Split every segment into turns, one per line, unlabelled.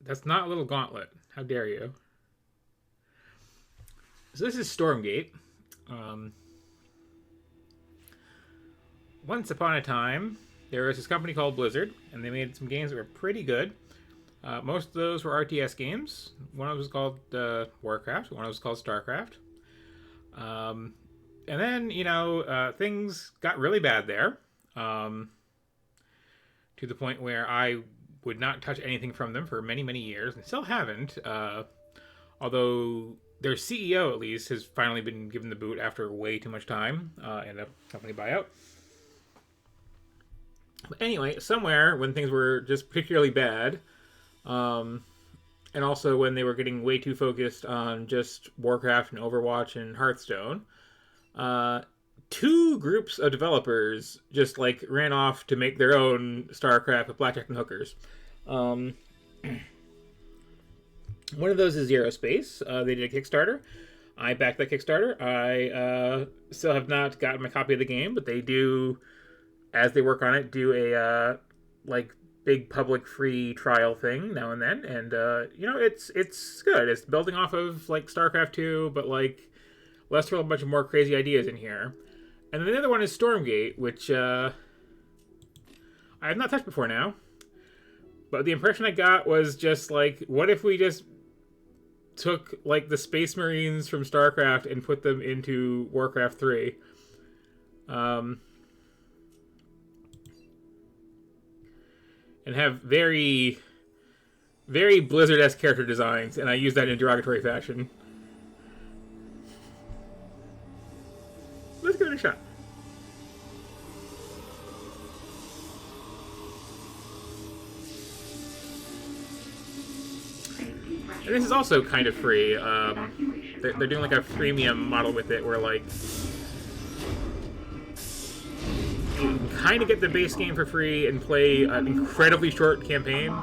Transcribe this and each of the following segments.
That's not a little gauntlet. How dare you? So this is Stormgate. Um, Once upon a time, there was this company called Blizzard, and they made some games that were pretty good. Most of those were RTS games. One of them was called Warcraft. One of them was called Starcraft. Um, and then, things got really bad there. To the point where I would not touch anything from them for many, many years, and still haven't. Although their CEO, at least, has finally been given the boot after way too much time in a company buyout. But anyway, somewhere when things were just particularly bad, and also when they were getting way too focused on just Warcraft and Overwatch and Hearthstone, two groups of developers just like ran off to make their own StarCraft with blackjack and hookers. One of those is Zero Space. They did a Kickstarter. I backed that Kickstarter. I still have not gotten my copy of the game, but they do, as they work on it, do a big public free trial thing now and then, and it's good. It's building off of like StarCraft 2, but like let's throw a bunch of more crazy ideas in here. And then the other one is Stormgate, which I have not touched before now. But the impression I got was just like, what if we just took like the Space Marines from StarCraft and put them into Warcraft 3? And have very, very Blizzard-esque character designs, and I use that in a derogatory fashion. Let's give it a shot. And this is also kind of free. They're doing like a freemium model with it, where like you can kind of get the base game for free and play an incredibly short campaign.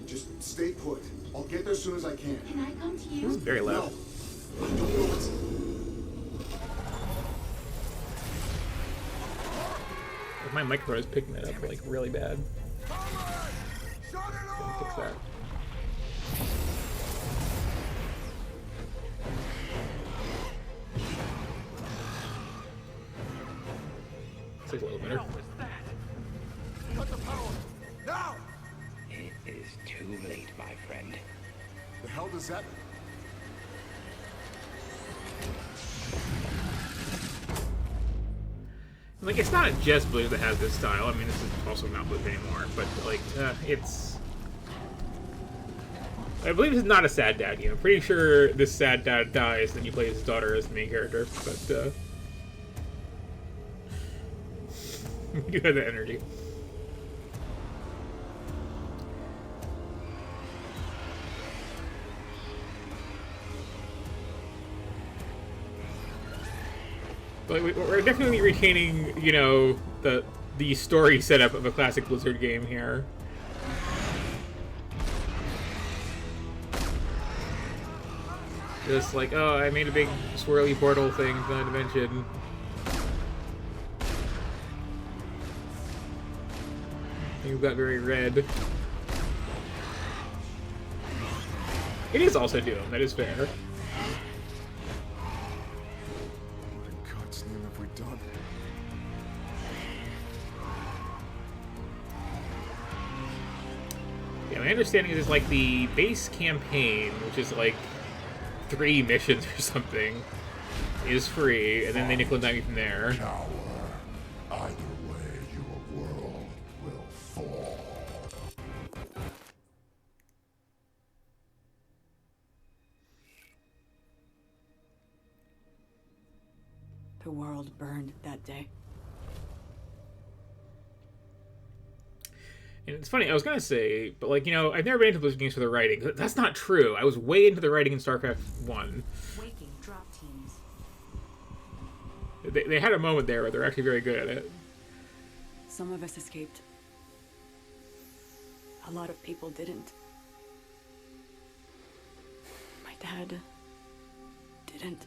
Just stay put. I'll get there as soon as I can.
Can I come to you?
This is very loud.
No. I don't know what's...
My microphone is picking that up like really bad. Gonna fix that. It's like a little better.
Cut the power! Now!
It is too late, my friend.
The hell does that mean?
Like, it's not just Blue that has this style. I mean, this is also not Blue anymore, but like, it's. I believe this is not a sad dad game. I'm pretty sure this sad dad dies, then you play his daughter as the main character. But we do have that energy. But we're definitely retaining, the story setup of a classic Blizzard game here. Just like, oh, I made a big swirly portal thing from that dimension. Things got very red. It is also Doom, that is fair. Yeah, my understanding is it's like the base campaign, which is like 3 missions or something, is free, and then they nickel and dime you from there.
Cower. Either way, your world will fall.
The world burned that day.
And it's funny, I was gonna say, but like, I've never been into Blizzard games for the writing. That's not true. I was way into the writing in StarCraft 1.
Waking drop teams.
They had a moment there where they're actually very good at it.
Some of us escaped. A lot of people didn't. My dad didn't.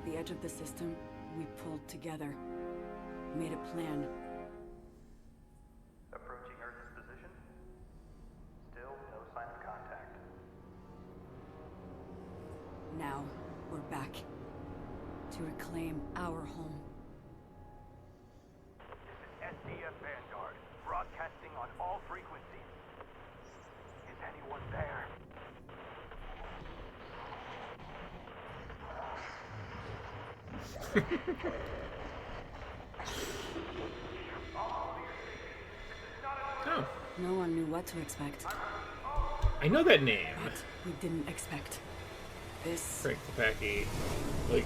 the edge of the system, we pulled together. Made a plan.
Approaching Earth's position. Still no sign of contact.
Now, we're back. To reclaim our home.
This is SDF Vanguard, broadcasting on all frequencies. Is anyone there?
Oh,
No one knew what to expect.
I know that name.
But we didn't expect this.
Frank Kopacki. Like,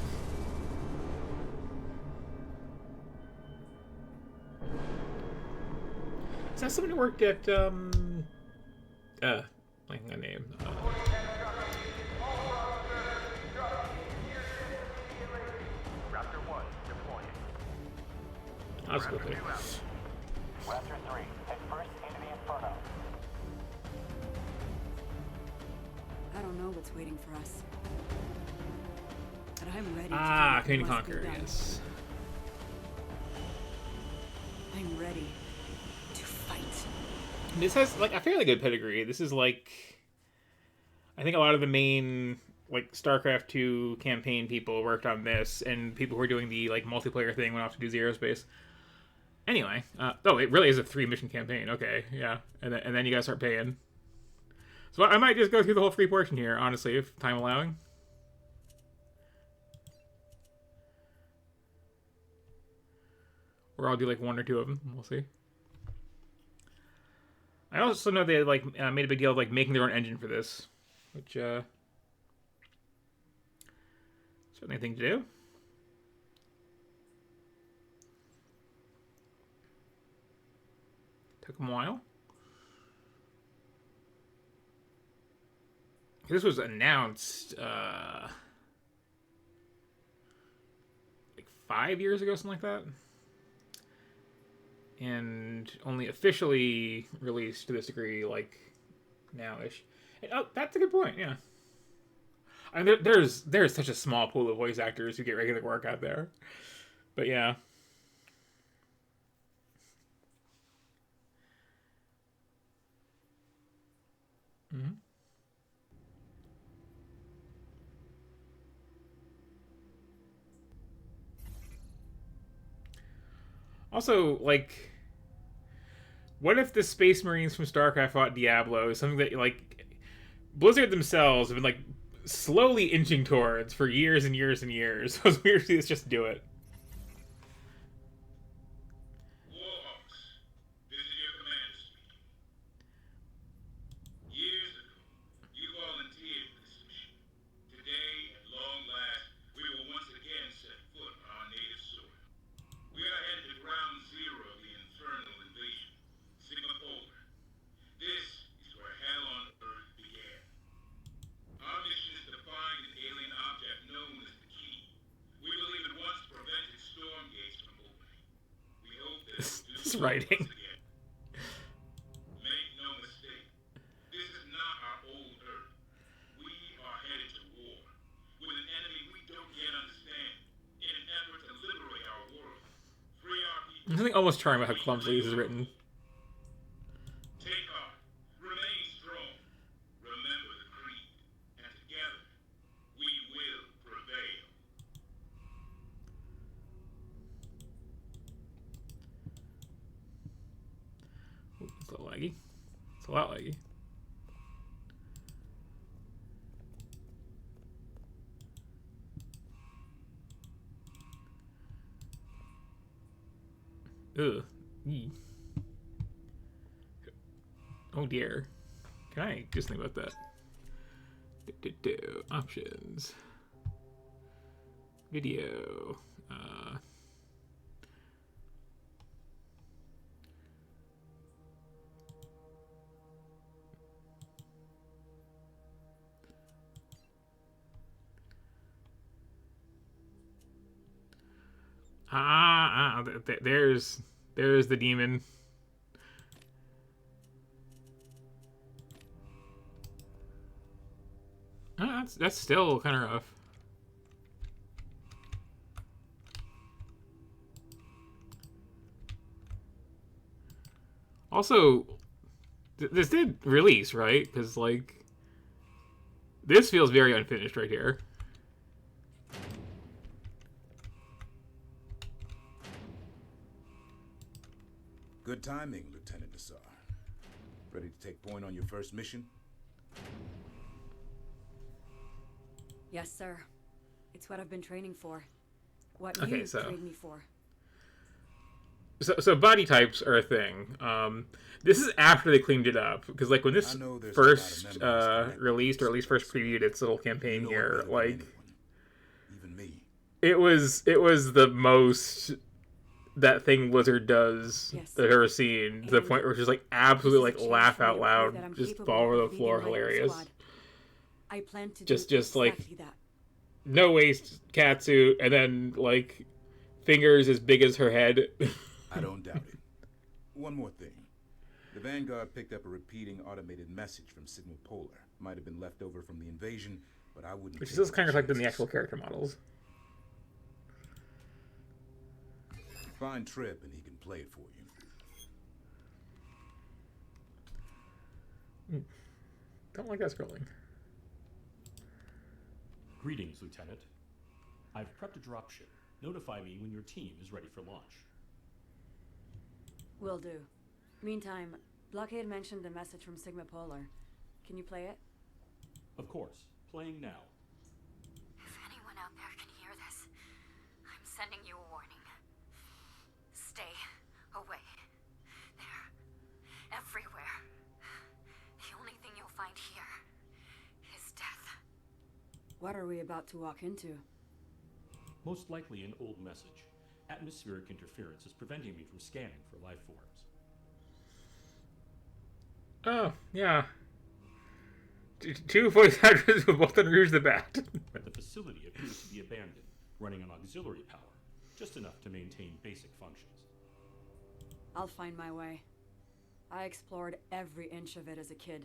is that someone who worked at blanking on name?
Raptor 1 deploying.
I'll just go there.
Raptor 3, head first into the Inferno.
I don't know what's waiting for us. But I'm ready to
Ah,
do
Command
what
and
must be
Conquer,
done.
yes.
I'm ready to fight.
This has like a fairly good pedigree. This is like, I think a lot of the main like StarCraft 2 campaign people worked on this, and people who are doing the like multiplayer thing went off to do Zero Space. Anyway, oh, it really is a 3-mission campaign. Okay, yeah, and then you guys start paying. So I might just go through the whole free portion here, honestly, if time allowing. Or I'll do like 1 or 2 of them. We'll see. I also know they like made a big deal of like making their own engine for this, which certainly a thing to do. Took them a while. This was announced like 5 years ago, something like that. And only officially released to this degree, like, now-ish. And, oh, that's a good point, yeah. I mean, there's such a small pool of voice actors who get regular work out there. But, yeah. Mm-hmm. Also, like, what if the Space Marines from StarCraft fought Diablo? Something that, like, Blizzard themselves have been, like, slowly inching towards for years and years and years. So it's weird to see this just do it.
Warhawks, this is your commander speaking. Years ago, you volunteered for this mission. Today, at long last, we will once again set foot on our native soil. We are headed to ground zero of the infernal invasion, Sigma Polar. This is where hell on Earth began. Our mission is to find an alien object known as the Key. We believe it once prevented Stormgates from opening. We hope that it will do
This
so
writing.
once again. Make no mistake, this is not our old Earth. We are headed to war with an enemy we don't yet understand in an effort to liberate our world. Free our people.
There's something almost charming about how clumsily this is written.
Take heart. Remain strong. Remember the creed. And together, we will prevail.
Ooh, it's a little laggy. It's a lot laggy. Ugh. Yee. Oh dear. Can I just think about that? Options. Video. There's the demon. That's still kind of rough. Also, this did release, right? Because, like, this feels very unfinished right here.
Good timing, Lieutenant Nassar. Ready to take point on your first mission?
Yes, sir. It's what I've been training for. What
Okay,
you
so-
trained me for.
So body types are a thing. This is after they cleaned it up, because like when this
I know there's
first
a lot of memories connected
released, or at least first previewed its little campaign
You know it
here,
better than
like
anyone, even me.
it was the most that thing Blizzard does
Yes.
that I've ever seen. To the
And
point where it's just like absolutely like
This is a
laugh
chance for me
out
to prove
loud,
that I'm
just
capable
fall over
of
the
leading
floor,
my own
hilarious.
squad. I plan to
Just
do
like-
exactly that.
No waist catsuit, and then like fingers as big as her head.
I don't doubt it. One more thing. The Vanguard picked up a repeating automated message from Signal Polar. Might have been left over from the invasion, but I wouldn't.
Which
take
is just
any
kind of reflected in the
chances.
actual character models.
Find Trip and he can play it for you.
Don't like that scrolling.
Greetings, Lieutenant. I've prepped a dropship. Notify me when your team is ready for launch.
Will do. Meantime, Blockade mentioned a message from Sigma Polar. Can you play it?
Of course, playing now.
If anyone out there can hear this, I'm sending you a warning. Stay away. They're everywhere. The only thing you'll find here is death.
What are we about to walk into?
Most likely an old message. Atmospheric interference is preventing me from scanning for life forms.
Oh, yeah. Two voice actors who both done Rouge the Bat.
The facility appears to be abandoned, running on auxiliary power, just enough to maintain basic functions.
I'll find my way. I explored every inch of it as a kid.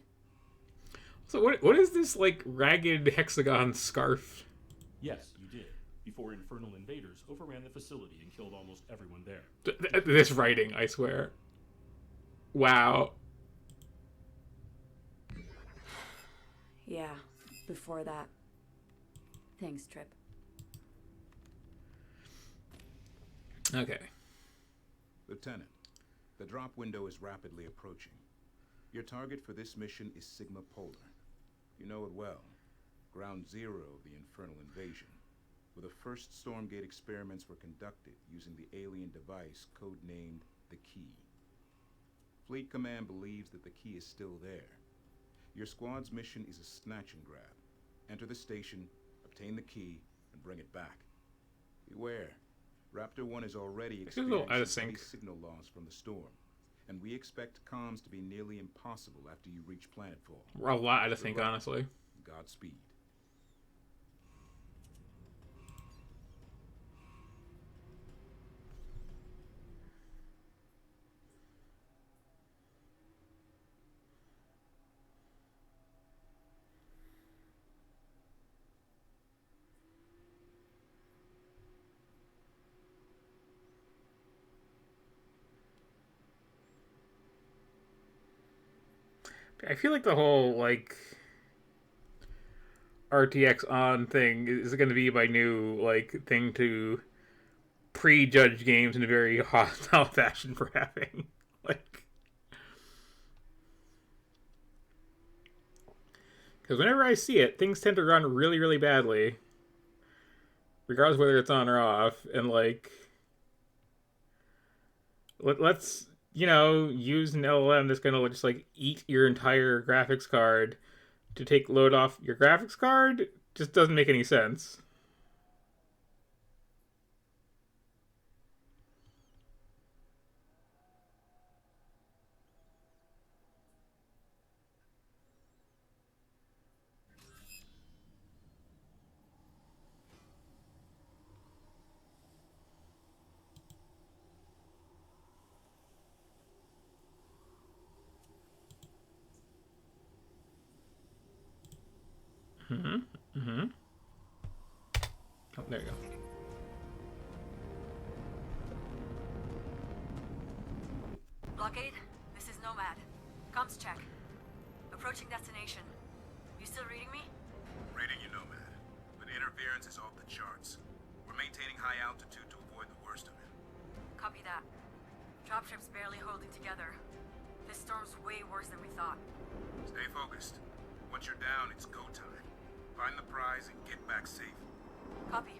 So what is this, like, ragged hexagon scarf?
Yes, you did. Before infernal invaders overran the facility and killed almost everyone there.
This writing, I swear. Wow.
Yeah, before that. Thanks, Trip.
Okay.
Lieutenant, the drop window is rapidly approaching. Your target for this mission is Sigma Polar. You know it well. Ground zero of the infernal invasion, where the first Stormgate experiments were conducted using the alien device codenamed the Key. Fleet Command believes that the key is still there. Your squad's mission is a snatch and grab. Enter the station, obtain the key, and bring it back. Beware. Raptor 1 is already
This is a little out of
experiencing heavy
sync.
signal loss from the storm, and we expect comms to be nearly impossible after you reach planetfall.
We're a lot out of sync, honestly.
Godspeed.
I feel like the whole, like, RTX on thing is going to be my new, like, thing to prejudge games in a very hostile fashion for having. Like, because whenever I see it, things tend to run really, really badly, regardless of whether it's on or off. And, like, let's, you know, use an LLM that's going to just, like, eat your entire graphics card to take load off your graphics card. Just doesn't make any sense. Oh, there you go.
Blockade, this is Nomad. Comms check. Approaching destination. You still reading me?
Reading you, Nomad. But interference is off the charts. We're maintaining high altitude to avoid the worst of it.
Copy that. Dropship's barely holding together. This storm's way worse than we thought.
Stay focused. Once you're down, it's go time. Find the prize and get back safe.
Copy.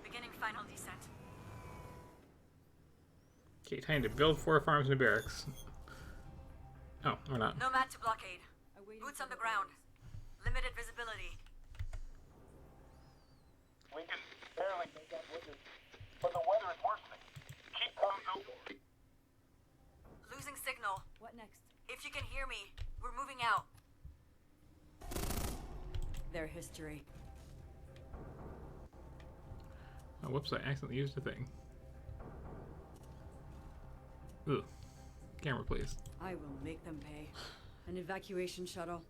Beginning final descent.
Okay, time to build 4 farms and a barracks. Oh, or not.
Nomad to blockade. Boots on the ground. Limited visibility.
We can barely make out windows, but the weather is worsening. Keep comms open.
Losing signal.
What next?
If you can hear me, we're moving out.
Their history.
Oh, whoops, I accidentally used a thing. Ooh. Camera, please.
I will make them pay. An evacuation shuttle.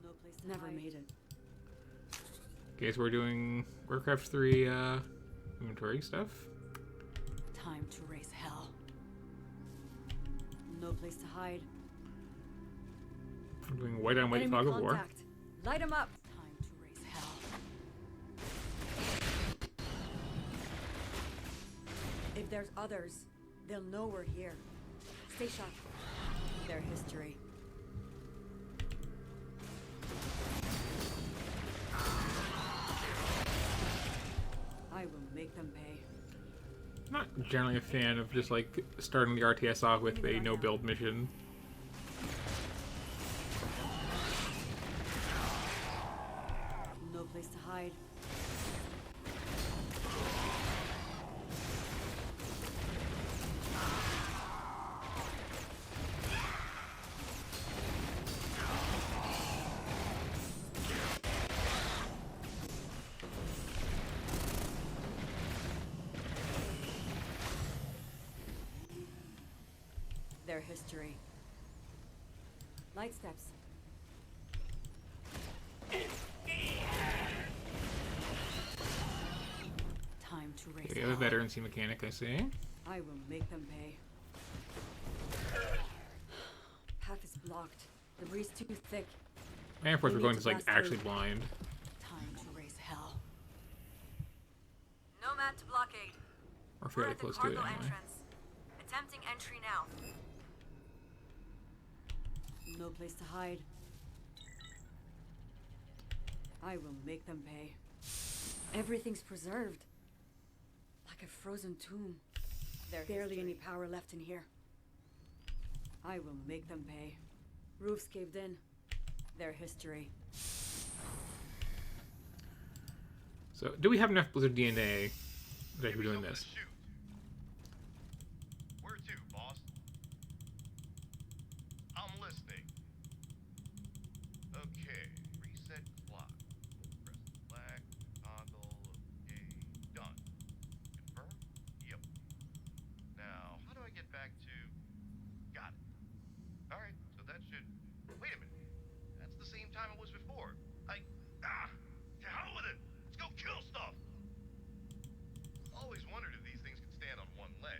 No place to Never hide. Made it.
Okay, so we're doing Warcraft 3 inventory stuff.
Time to raise hell. No place to hide.
I'm doing white on white
Enemy
fog of war.
contact. Light them up. Time to raise hell. If there's others, they'll know we're here. Stay sharp. Their history. I will make them pay.
I'm not generally a fan of just like starting the RTS off with a no build mission.
No place to hide. Their history. Light steps. Time to raise
Okay, we have a veterancy mechanic, I see.
I will make them pay. Path is blocked. The breeze too thick.
And of course
We
we're
need
going
to
to like
blast
actually
through.
blind.
Time to raise hell.
Nomad to blockade.
Or
We're
fairly
at the
close to it
cargo
anyway.
entrance. Attempting entry now.
No place to hide. I will make them pay. Everything's preserved. Like a frozen tomb. There's barely any power left in here. I will make them pay. Roofs caved in. Their history.
So, do we have enough Blizzard DNA that I should be doing this?
Where to, boss? I'm listening. Okay, reset clock. Press black, toggle, okay, done. Confirm? Yep. Now, how do I get back to... Got it. Alright, so that should... Wait a minute. That's the same time it was before. To hell with it! Let's go kill stuff! Always wondered if these things could stand on one leg.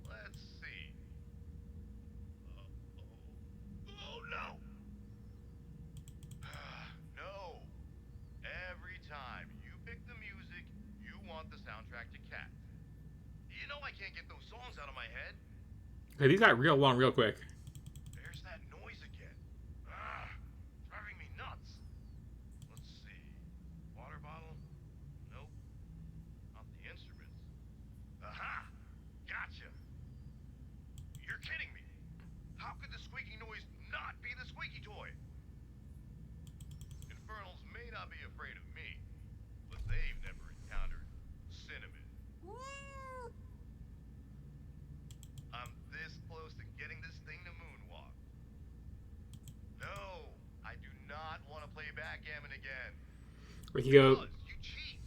Let's see. Oh no! No! Every time you pick the music, you want the soundtrack to Cat. You know I can't get those songs out of my head.
Okay, these got real long real quick.
There's that noise again. Driving me nuts. Let's see. Water bottle? Nope. Not the instruments. Aha! Gotcha. You're kidding me. How could the squeaky noise not be the squeaky toy? Infernals may not be afraid of me, but they've never encountered cinnamon. I'm this close to getting this thing to moonwalk. No, I do not want to play backgammon again.
Where you go,
Because you cheat.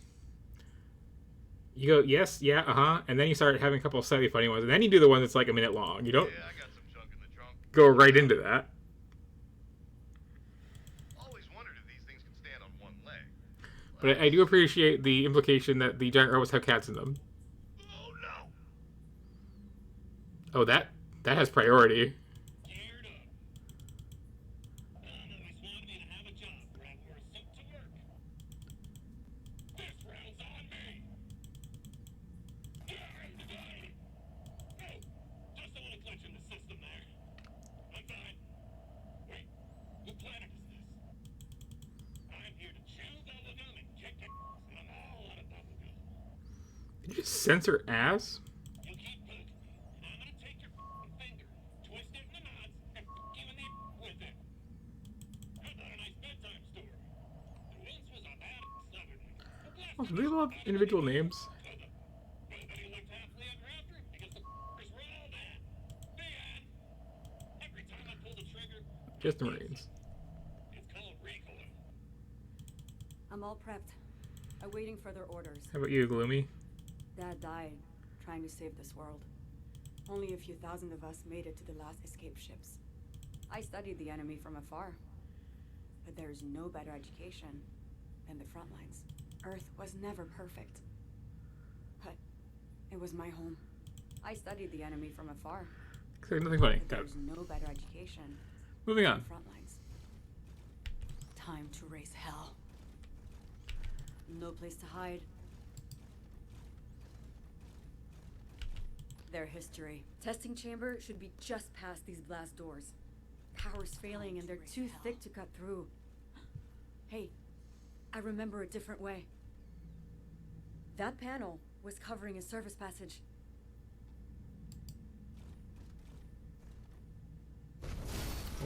you go, yes, yeah, uh-huh, and then you start having a couple of slightly funny ones, and then you do the one that's like a minute long. You don't
Yeah, I got some junk in the trunk.
go right into that.
Always wondered if these things could stand on one leg.
But I do appreciate the implication that the giant robots have cats in them.
Oh no!
Oh, that has priority.
You
Did you just censor ass?
You keep moving, and I'm gonna take your finger, twist it in the knots, and you in the with it. How about a nice bedtime story? There once was a bad southern.
Oh, do they all have individual names?
Nobody lived happily ever after because the f***ers were all dead. The end. Every time I pull the trigger,
Just the Marines.
it's called recoil.
I'm all prepped, awaiting further orders.
How about you, Gloomy?
Dad died trying to save this world. Only a few thousand of us made it to the last escape ships. I studied the enemy from afar, but there is no better education than the front lines. Earth was never perfect, but it was my home. I studied the enemy from afar,
Say nothing funny.
but
Got it.
there's no better education
Moving
than
on.
the front lines. Time to raise hell. No place to hide. Their history. Testing chamber should be just past these blast doors. Power's failing and they're too thick to cut through. Hey, I remember a different way. That panel was covering a service passage.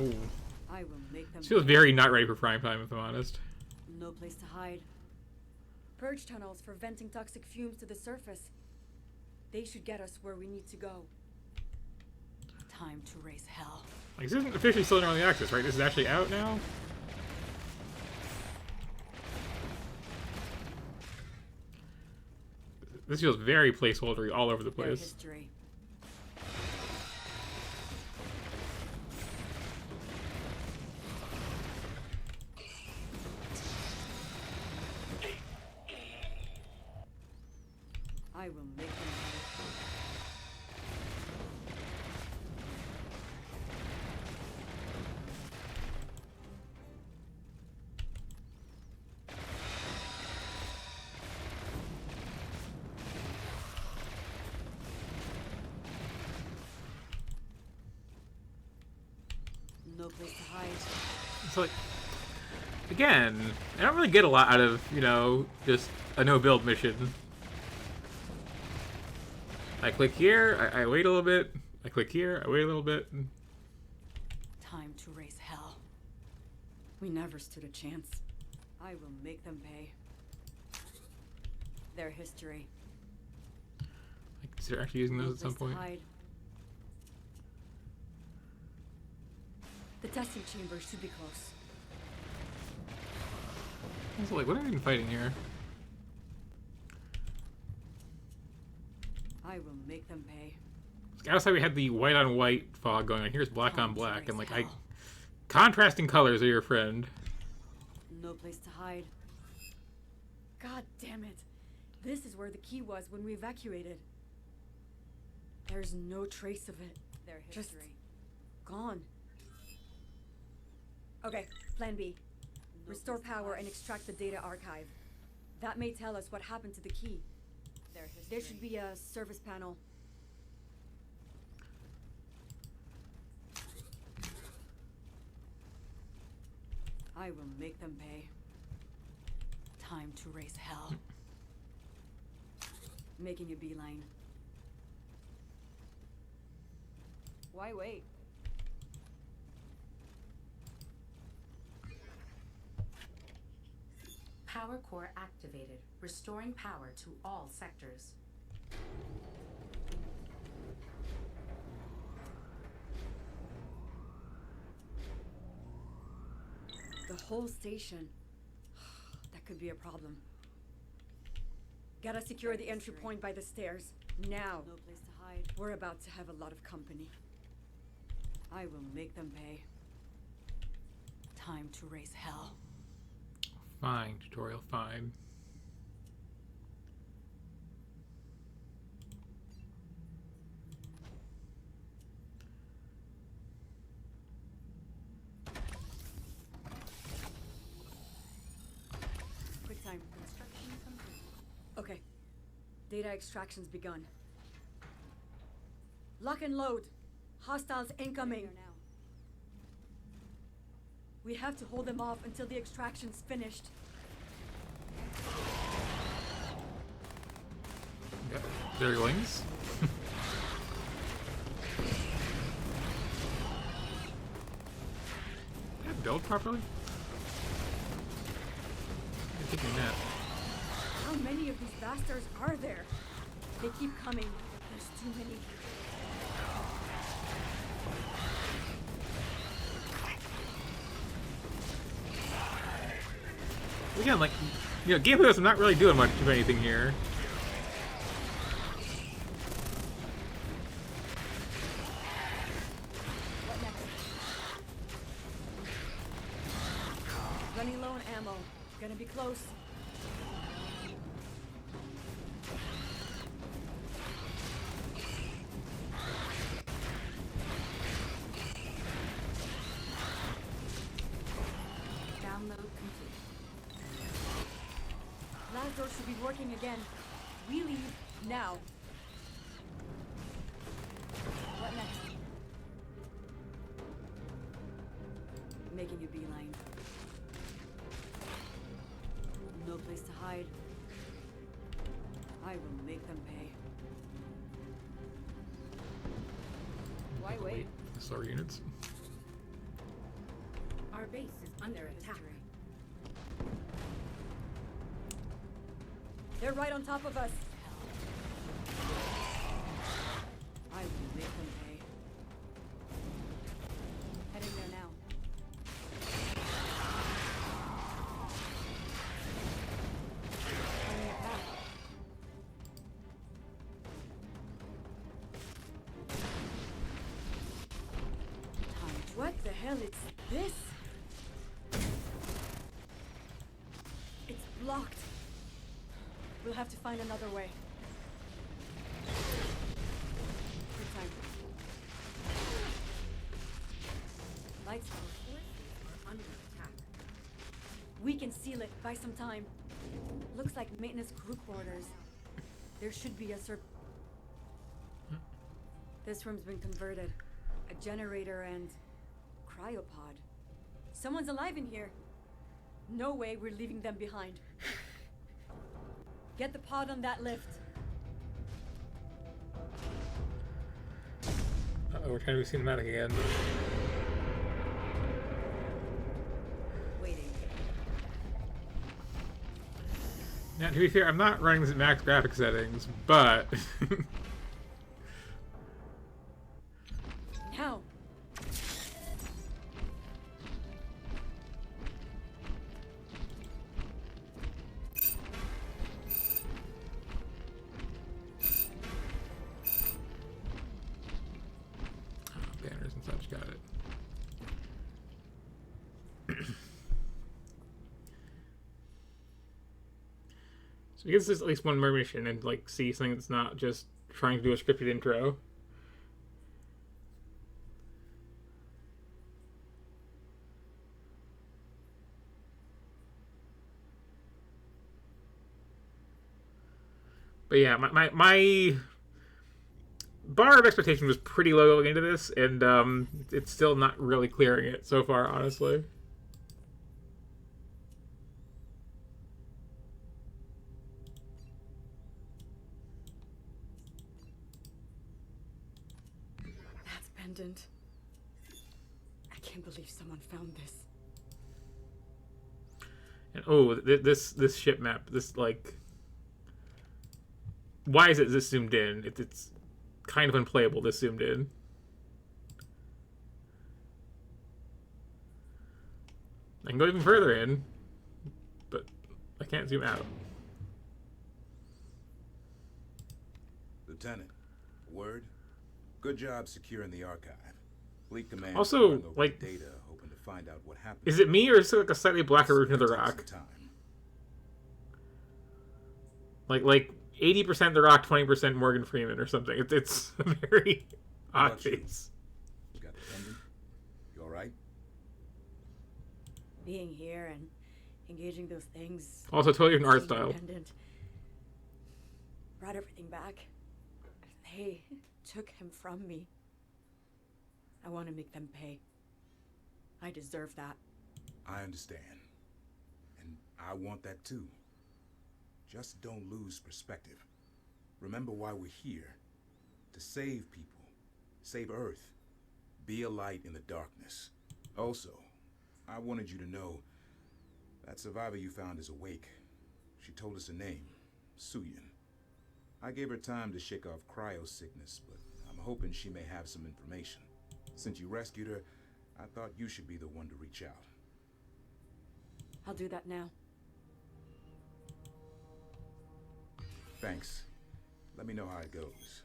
Oh.
I will make them.
This feels very not ready for prime time, if I'm honest.
No place to hide. Purge tunnels for venting toxic fumes to the surface. They should get us where we need to go. Time to raise hell.
Like, this isn't officially still on the Axis, right? This is actually out now? This feels very placeholdery all over the
Their
place.
history. I will make them pay. No place to hide.
It's like, again, I don't really get a lot out of, you know, just a no-build mission. I click here, I wait a little bit. I click here, I wait a little bit.
Time to raise hell. We never stood a chance. I will make them pay. Their history.
I consider actually using
No
those at some
place to
point.
hide. The testing chamber should be close.
Also, like, what are we even fighting here?
I will make them pay.
Outside we had the white on white fog going on. Here's black on black, and like contrasting colors are your friend.
No place to hide. God damn it. This is where the key was when we evacuated. There's no trace of it. Their history. Just gone. Okay, plan B. Restore power and extract the data archive. That may tell us what happened to the key. There should be a service panel. I will make them pay. Time to raise hell. Making a beeline. Why wait?
Power core activated, restoring power to all sectors.
The whole station. That could be a problem. Gotta secure the entry point by the stairs. Now. No place to hide. We're about to have a lot of company. I will make them pay. Time to raise hell.
Fine, tutorial, fine.
Quick time. Construction complete. Okay. Data extraction's begun. Lock and load. Hostiles incoming. We have to hold them off until the extraction's finished.
Zerglings. Did I build properly? I'm thinking that.
How many of these bastards are there? They keep coming. There's too many.
Again, like, you know, gameplay was not really doing much of anything here.
What next? Running low on ammo. Gonna be close.
Download complete.
Last door should be working again. We leave now. What next? Making a beeline. No place to hide. I will make them pay. Why wait?
SR units.
Our base is under attack.
They're right on top of us. I will make them pay. Heading there now. Finding a path. What the hell is this? It's blocked. We'll have to find another way. Good time. Lights
Are under attack.
We can seal it. Buy some time. Looks like maintenance crew quarters. There should be a This room's been converted. A generator and cryopod. Someone's alive in here. No way we're leaving them behind. Get the pod on that lift.
Uh-oh, we're trying to be cinematic again.
Waiting.
Now, to be fair, I'm not running this at max graphic settings, but...
Now.
Banners and such, got it. So I guess this is at least one more mission and like see something that's not just trying to do a scripted intro. But yeah, my bar of expectation was pretty low going into this, and it's still not really clearing it so far, honestly.
That's pendant. I can't believe someone found this.
And oh, this ship map, this like, why is it this zoomed in? It's kind of unplayable, this zoomed in. I can go even further in, but I can't zoom out.
Lieutenant, word. Good job securing the archive. Fleet command
Also,
pouring over
like,
data, hoping to find out what happened.
Is it me or is it like a slightly blacker version of the Rock? Like 80% The Rock, 20% Morgan Freeman or something. It's a very odd face.
You got the pendant? You all right?
Being here and engaging those things.
Also, totally different art
seeing the
style.
pendant brought everything back. They took him from me. I want to make them pay. I deserve that.
I understand. And I want that too. Just don't lose perspective. Remember why we're here. To save people. Save Earth. Be a light in the darkness. Also, I wanted you to know that survivor you found is awake. She told us a name. Suyin. I gave her time to shake off cryo sickness, but I'm hoping she may have some information. Since you rescued her, I thought you should be the one to reach out.
I'll do that now.
Thanks. Let me know how it goes.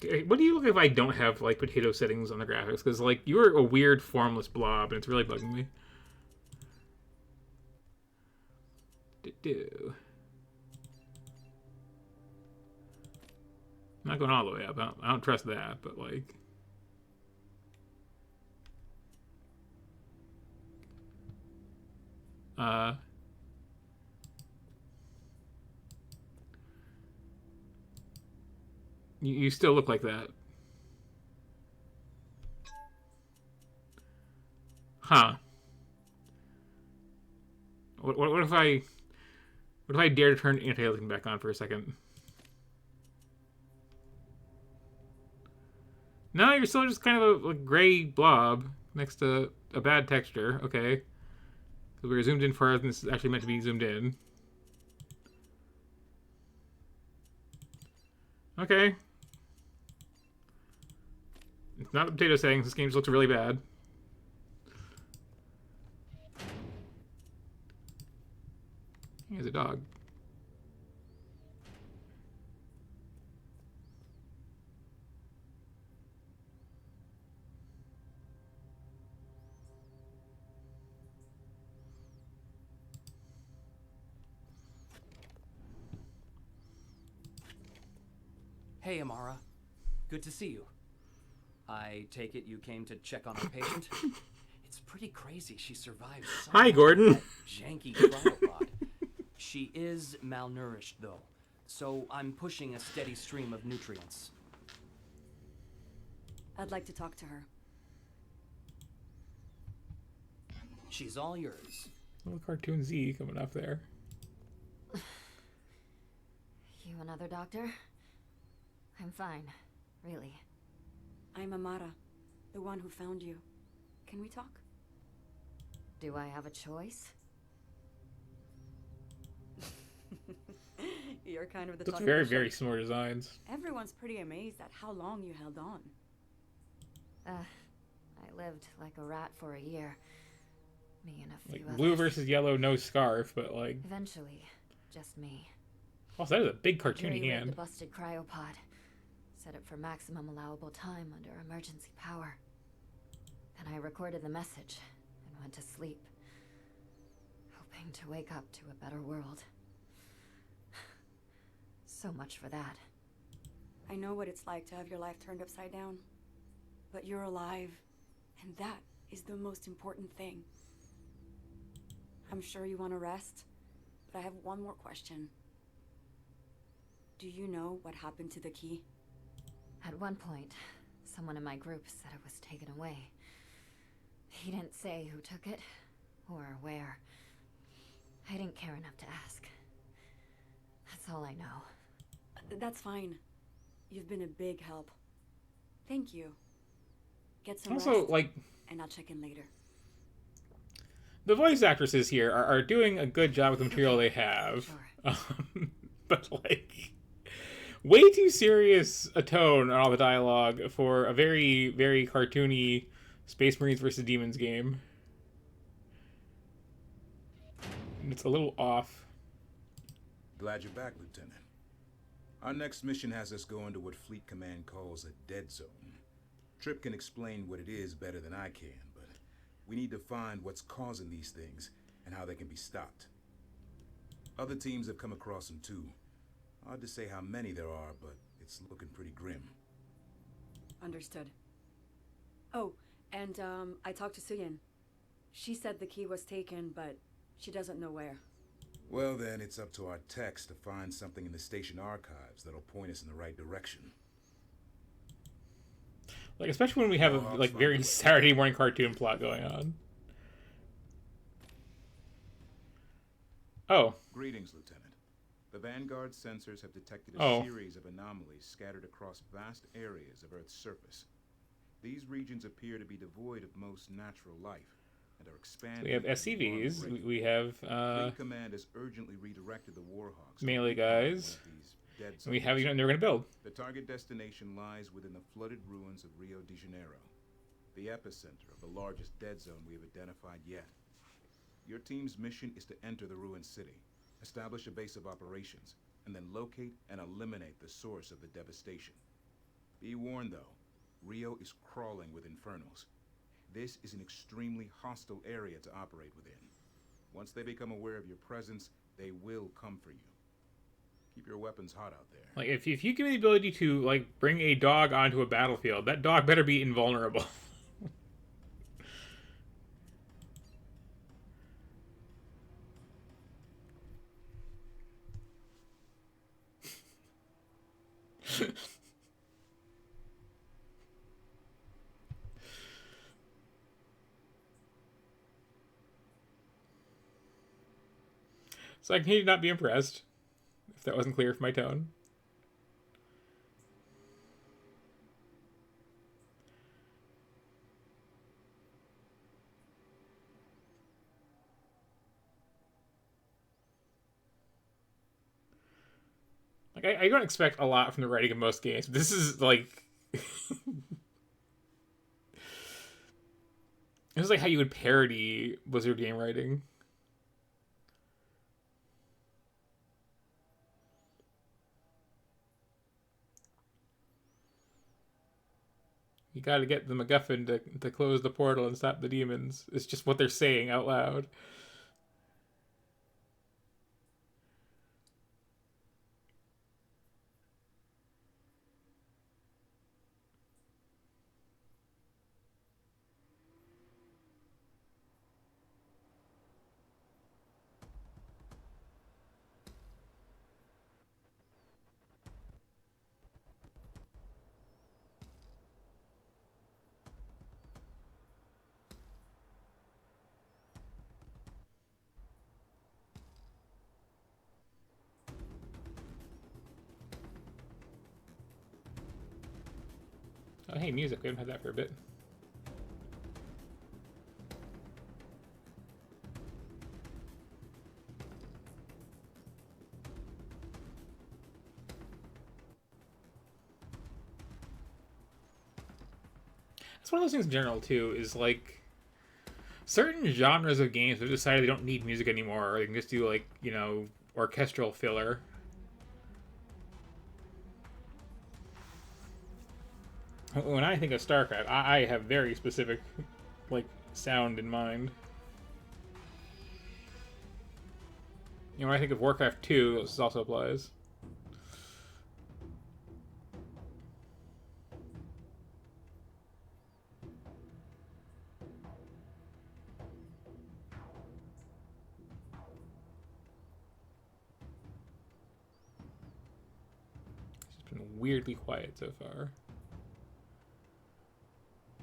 Okay, what do you look if I don't have like potato settings on the graphics? Because like you're a weird formless blob, and it's really bugging me. I'm not going all the way up. I don't trust that, but like. You still look like that. Huh. What if I dare to turn anti-aliasing back on for a second? No, you're still just kind of a gray blob next to a bad texture. Okay. Because we were zoomed in far, and this is actually meant to be zoomed in. Okay. It's not the potato settings. This game just looks really bad. Here's a dog.
Hey, Amara. Good to see you. I take it you came to check on our patient? It's pretty crazy she survived so
Hi, Gordon.
janky cryopod. She is malnourished, though, so I'm pushing a steady stream of nutrients.
I'd like to talk to her.
She's all yours.
Little cartoon Z coming up there.
You another doctor? I'm fine, really.
I'm Amara, the one who found you. Can we talk?
Do I have a choice?
You're kind of the
Looks
talk
very,
of the
very
show.
similar designs.
Everyone's pretty amazed at how long you held on.
I lived like a rat for a year. Me and a few
Like
others.
blue versus yellow, no scarf, but like.
Eventually, just me.
Also, that is a big
I
cartoony
jury-rigged
hand.
the busted cryopod. Set it for maximum allowable time under emergency power. Then I recorded the message and went to sleep, hoping to wake up to a better world. So much for that.
I know what it's like to have your life turned upside down. But you're alive, and that is the most important thing. I'm sure you want to rest, but I have one more question. Do you know what happened to the key?
At one point, someone in my group said it was taken away. He didn't say who took it, or where. I didn't care enough to ask. That's all I know.
That's fine. You've been a big help. Thank you. Get some
Also,
rest,
like,
and I'll check in later.
the voice actresses here are doing a good job with the material they have. But, like, way too serious a tone on all the dialogue for a very, very cartoony Space Marines versus Demons game. And it's a little off.
Glad you're back, Lieutenant. Our next mission has us going to what Fleet Command calls a dead zone. Trip can explain what it is better than I can, but we need to find what's causing these things and how they can be stopped. Other teams have come across them too. Hard to say how many there are, but it's looking pretty grim.
Understood. Oh, and I talked to Suyin. She said the key was taken, but she doesn't know where.
Well then, it's up to our techs to find something in the station archives that'll point us in the right direction.
Like, especially when we have a, like, very Saturday morning cartoon plot going on. Oh.
Greetings, Lieutenant. The Vanguard sensors have detected a
Oh.
series of anomalies scattered across vast areas of Earth's surface. These regions appear to be devoid of most natural life and are expanding.
We have
at an alarming
SCVs.
rate.
We have
Fleet Command has urgently redirected the Warhawks to
melee
recon one
guys.
of these dead
And we have
zones.
unit they're going to build.
The target destination lies within the flooded ruins of Rio de Janeiro, the epicenter of the largest dead zone we have identified yet. Your team's mission is to enter the ruined city, establish a base of operations, and then locate and eliminate the source of the devastation. Be warned, though, Rio is crawling with infernals. This is an extremely hostile area to operate within. Once they become aware of your presence, they will come for you. Keep your weapons hot out there.
Like, if you give me the ability to, like, bring a dog onto a battlefield, that dog better be invulnerable. So I continue to not be impressed, if that wasn't clear from my tone. Like, I don't expect a lot from the writing of most games. This is, like... This is like how you would parody Blizzard game writing. You gotta get the MacGuffin to close the portal and stop the demons. It's just what they're saying out loud. Oh, hey, music. We haven't had that for a bit. That's one of those things in general, too, is like certain genres of games have decided they don't need music anymore, or they can just do, like, you know, orchestral filler. When I think of StarCraft, I have very specific, like, sound in mind. You know, when I think of Warcraft 2, this also applies. It's been weirdly quiet so far.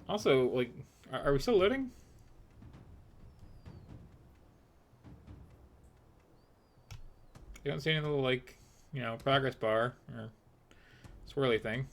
Also, like, are we still loading? I don't see any little, like, you know, progress bar or swirly thing.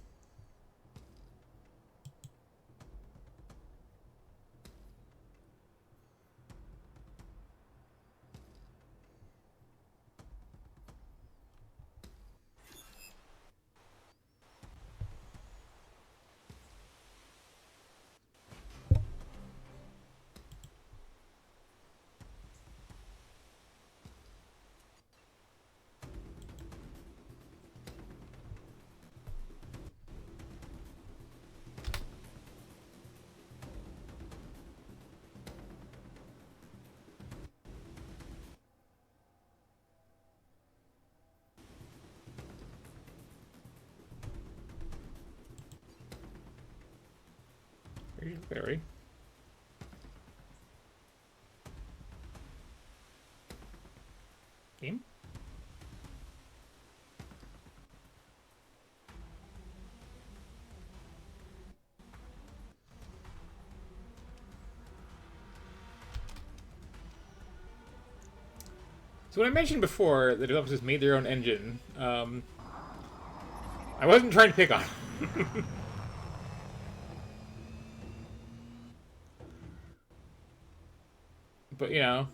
Very. Game? So when I mentioned before the developers made their own engine, I wasn't trying to pick on them. But, you know,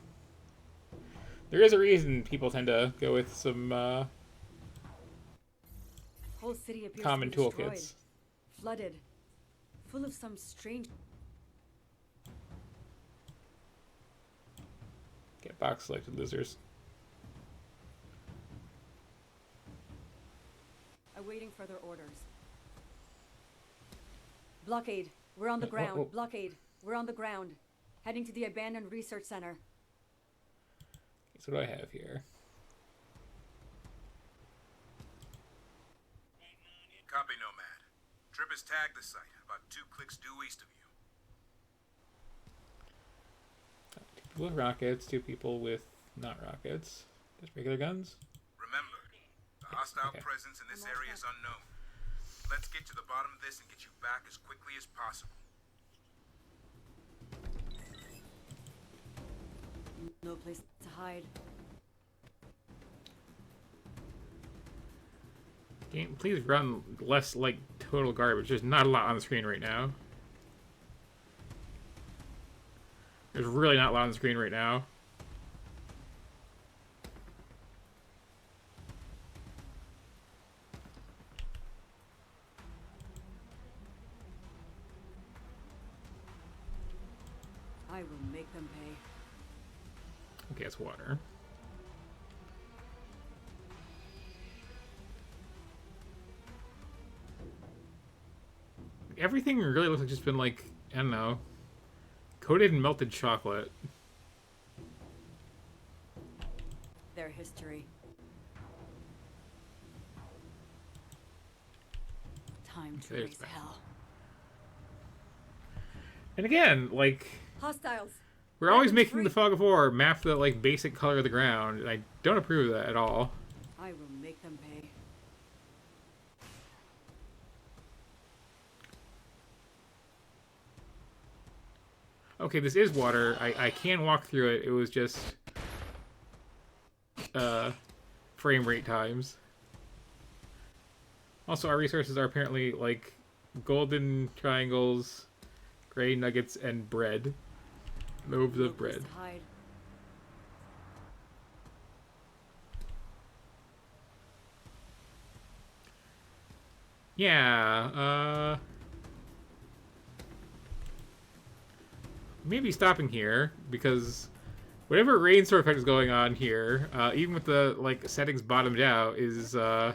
there is a reason people tend to go with some
Whole city appears
common
to be destroyed,
toolkits.
flooded, full of some strange.
Get box selected losers.
Awaiting further orders. Blockade. We're on the ground.
whoa.
Blockade. We're on the ground. Heading to the abandoned research center.
So what do I have here?
Copy, Nomad. Trip has tagged the site, about 2 clicks due east of you.
2 people with rockets, 2 people with not rockets. Just regular guns.
Remember, the hostile presence in this area is unknown. Let's get to the bottom of this and get you back as quickly as possible.
No place to hide.
Game, please run less like total garbage. There's not a lot on the screen right now. There's really not a lot on the screen right now.
I will make them pay.
Okay, it's water. Everything really looks like just been like, I don't know, coated in melted chocolate.
Their history. Time to
There's
raise
that.
hell.
And again, like,
Hostiles.
we're always making the Fog of War map the like basic color of the ground, and I don't approve of that at all.
I will make them pay.
Okay, this is water. I can walk through it. It was just frame rate times. Also, our resources are apparently like golden triangles, gray nuggets, and bread. Loaves of bread.
Hide.
Yeah, maybe stopping here, because whatever rainstorm effect is going on here, even with the like settings bottomed out, is are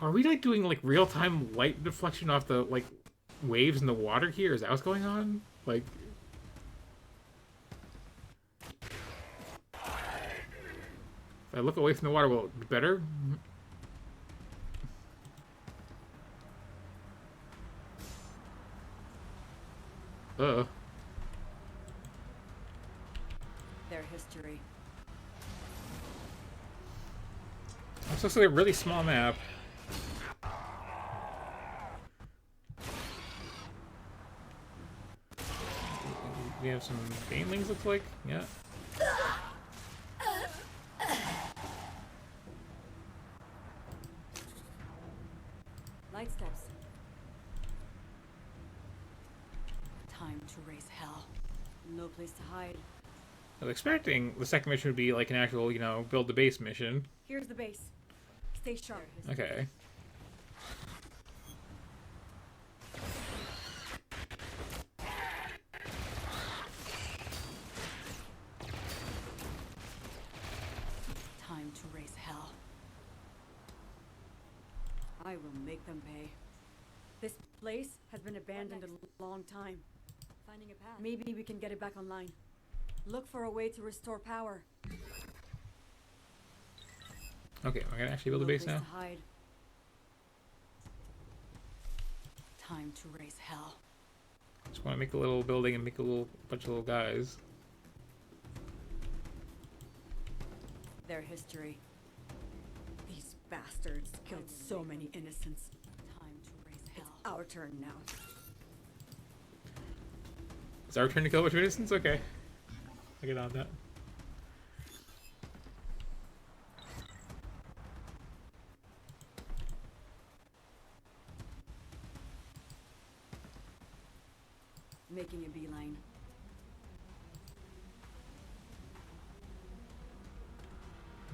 we like doing like real-time light deflection off the like waves in the water here? Is that what's going on? Like, if I look away from the water, will it be better?
Their history.
This looks like a really small map. We have some banelings, looks like. Yeah.
Light steps. Time to raise hell. No place to hide.
I was expecting the second mission would be like an actual, you know, build the base mission.
Here's the base. Stay sharp.
Okay.
Time to raise hell. I will make them pay. This place has been abandoned a long time. Finding a path. Maybe we can get it back online. Look for a way to restore power.
Okay, we're gonna actually build a base now.
Hide. Time to raise hell.
Just want to make a little building and make a little bunch of little guys.
Their history. These bastards killed so many innocents. Time to raise hell. It's our turn now.
It's our turn to kill a bunch of innocents? Okay. I get on that.
Making a beeline.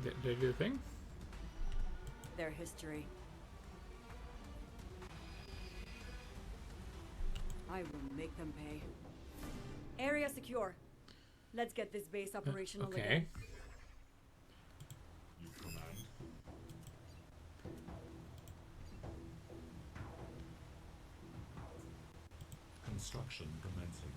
Did I do the thing?
Their history. I will make them pay. Area secure. Let's get this base operational
okay.
again.
You command. Construction commencing.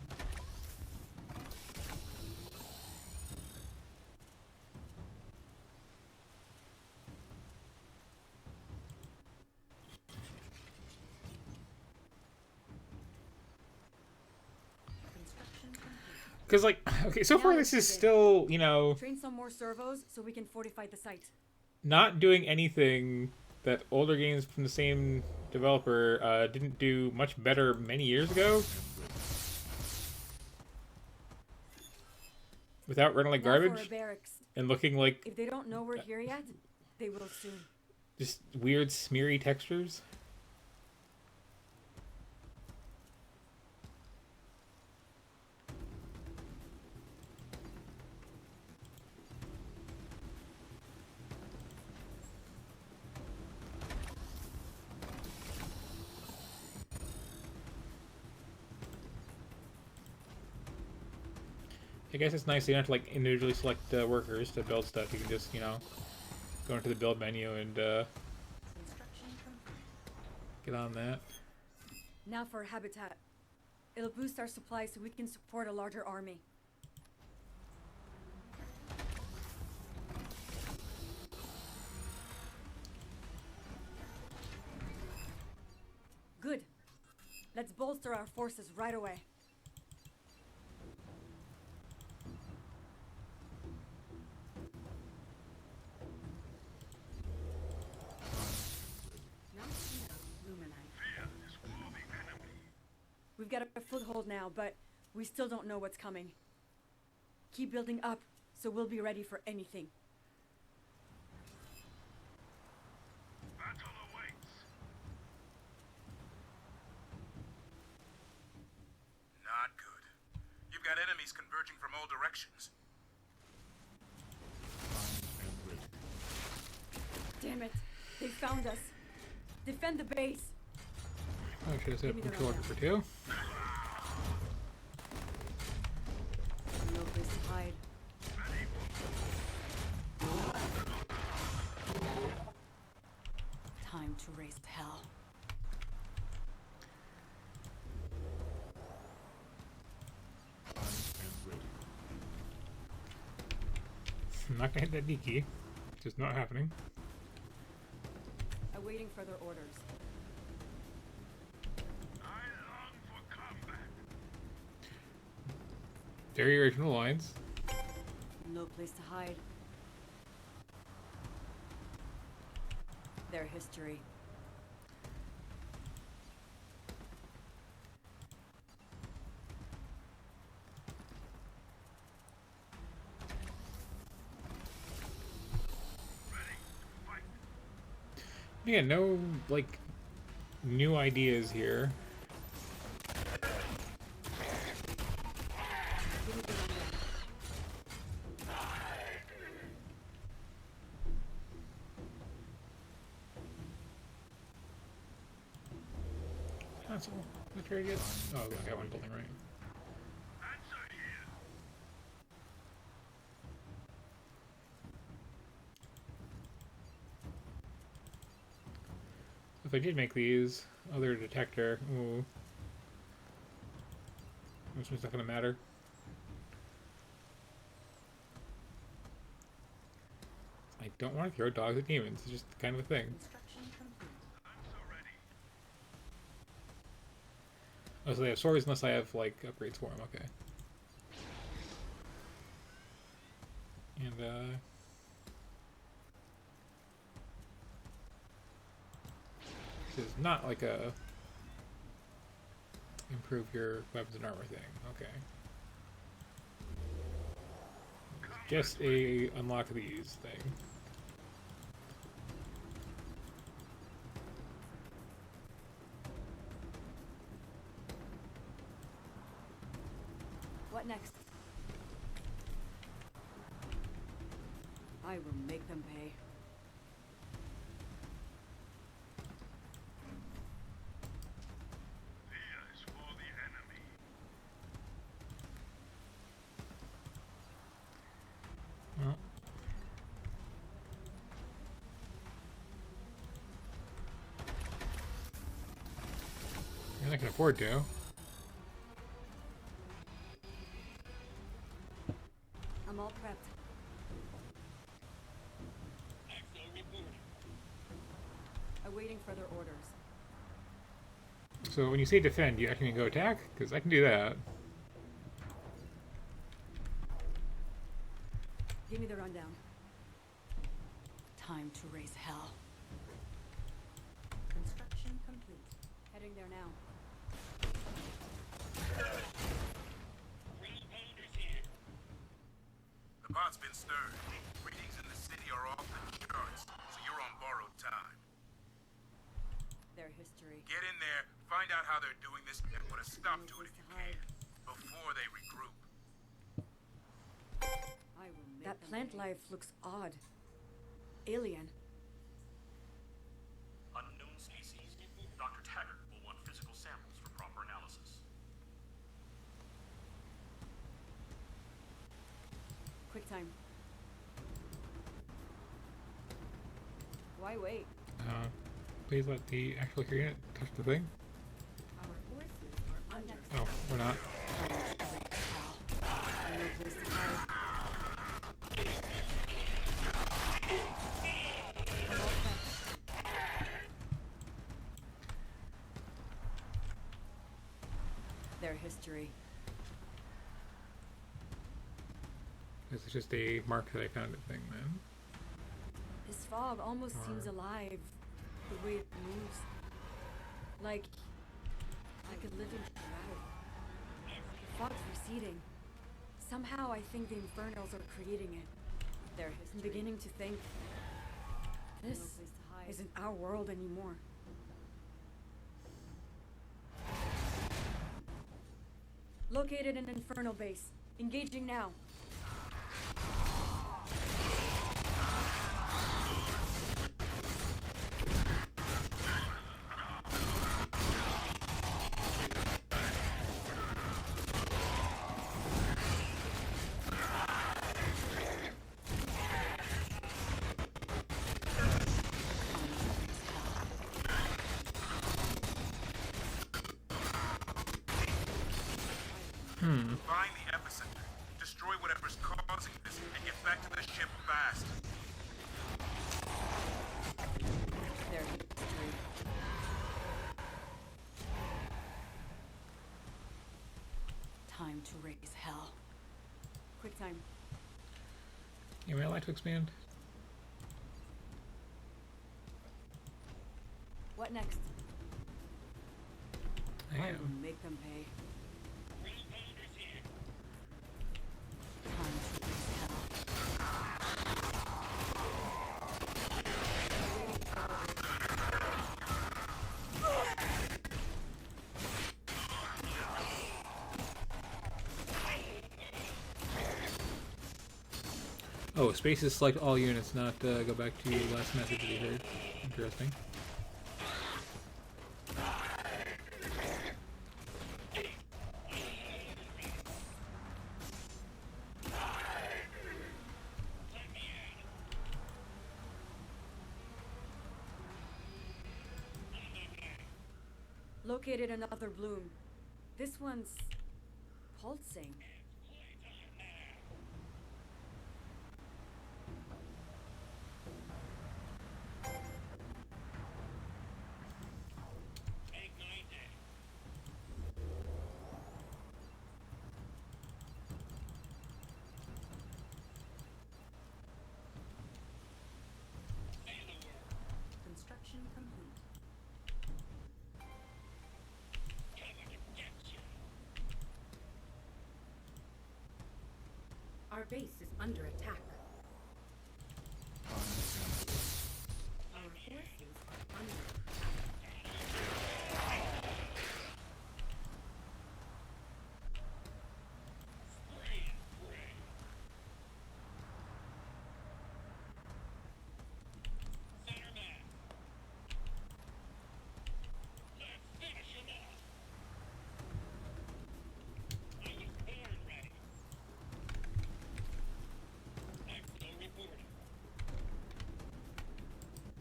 Because, like, okay, so far this is still, you know,
Train some more servos so we can fortify the site.
not doing anything that older games from the same developer didn't do much better many years ago. Without running like
Now for
garbage
a barracks.
and looking like
If they don't know we're here yet, they will soon.
just weird smeary textures. I guess it's nice you don't have to like individually select workers to build stuff. You can just, you know, go into the build menu and get on that.
Now for habitat. It'll boost our supplies so we can support a larger army. Good. Let's bolster our forces right away. We've got a foothold now, but we still don't know what's coming. Keep building up, so we'll be ready for anything.
Battle awaits. Not good. You've got enemies converging from all directions.
Damn it! They found us. Defend the base.
I should have set up control order for 2.
No place to hide. Time to raise hell.
I'm not gonna hit that D key. It's just not happening.
Awaiting further orders.
Very original lines.
No place to hide. Their history.
Yeah, no, like, new ideas here. Console. That's very good. Oh, I got one building right. If I did make these, other detector, ooh. This one's not gonna matter. I don't want to throw dogs at demons, it's just kind of a thing. Oh, so they have swords unless I have, like, upgrades for them, okay. And, this is not like a improve your weapons and armor thing, okay. just a unlock these thing.
What next? I will make them pay.
Is for the enemy.
Well. I can afford to.
I'm all prepped. Awaiting further orders.
So when you say defend, you actually go attack? Because I can do that.
Give me the rundown. Time to raise hell. Construction complete. Heading there now.
The pot's been stirred. Readings in the city are off the charts, so you're on borrowed time.
Their history.
Get in there, find out how they're doing this, and put a stop to it if you can, before they regroup.
I will make that plant life looks odd. Alien.
Unknown species. Dr. Taggart will want physical samples for proper analysis.
Quick time. Why wait?
Please let the actual unit touch the thing.
Our forces are under.
Oh, we're not.
No place to hide. Their history.
This is just a mark that I found it thing, man.
This fog almost seems alive. The way it moves. Like a living shadow. The fog's receding. Somehow I think the Infernals are creating it. I'm beginning to think this isn't our world anymore. Located an Infernal base. Engaging now.
Find the epicenter, destroy whatever's causing this, and get back to the ship fast.
Their history. Time to raise hell. Quick time.
You may like to expand?
What next?
I
I
am.
will make them pay. Time to raise hell.
Oh, spaces select all units, not go back to the last message that you heard. Interesting.
Located another bloom. This one's pulsing.
Construction complete. Our base is under attack. Our forces are under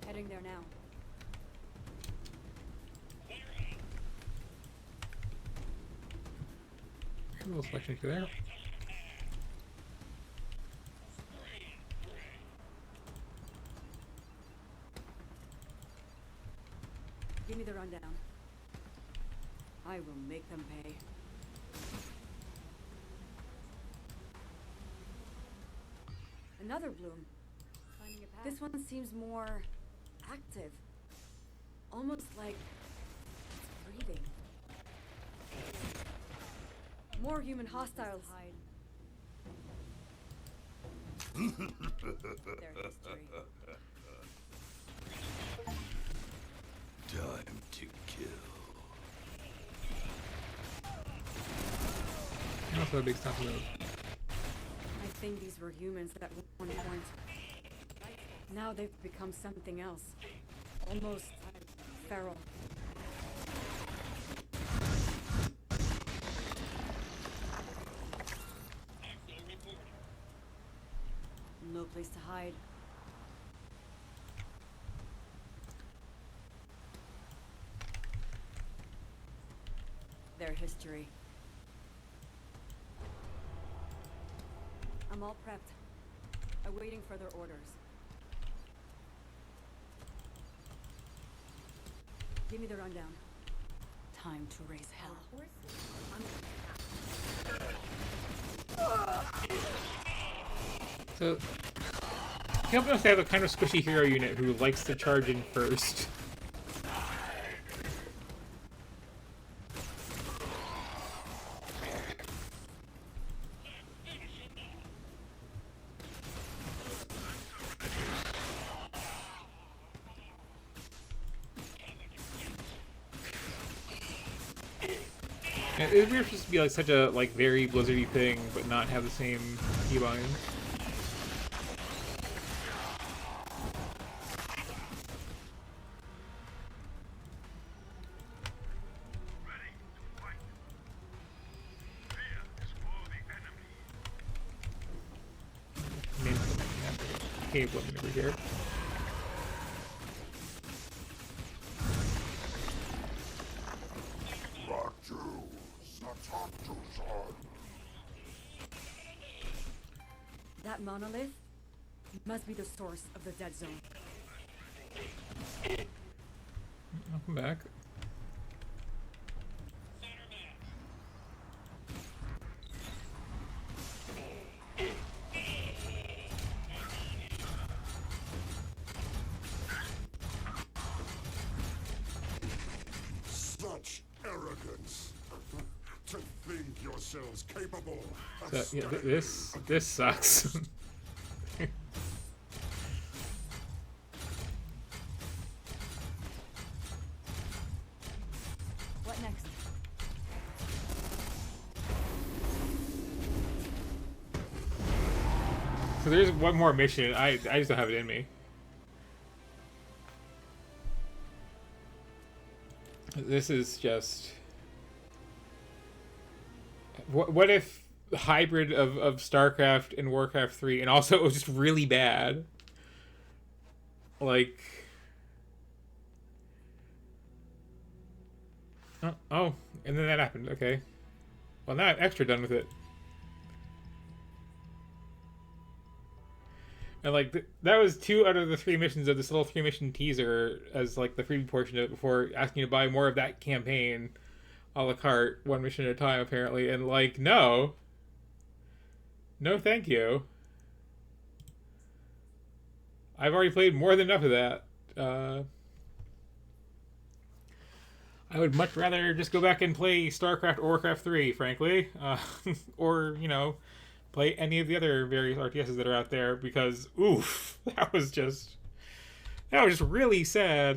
Heading there now.
A little selection through there.
Give me the rundown. I will make them pay. Another bloom. Finding a path. This one seems more active. Almost like it's breathing. More human hostiles. Their history.
Time to kill.
Also a big stuff move.
I think these were humans at one point. Now they've become something else. Almost feral. No place to hide. Their history. I'm all prepped, awaiting further orders. Give me the rundown. Time to raise hell.
So, help us have a kind of squishy hero unit who likes to charge in first. And it would just be like such a very blizzardy thing, but not have the same keybinds. Cave woman over here.
That monolith must be the source of the dead zone.
I'll come back.
Such arrogance. To think yourselves capable of
So, yeah, this sucks.
What next?
So there's one more mission. I just don't have it in me. This is just... What if the hybrid of StarCraft and Warcraft 3, and also it was just really bad? Like... Oh, and then that happened. Okay. Well, now I'm extra done with it. And that was 2 out of the 3 missions of this little 3-mission teaser as the preview portion of it before asking you to buy more of that campaign a la carte, 1 mission at a time apparently, and no thank you. I've already played more than enough of that. I would much rather just go back and play StarCraft or Warcraft 3, frankly, or play any of the other various RTSs that are out there, because oof, that was just really sad.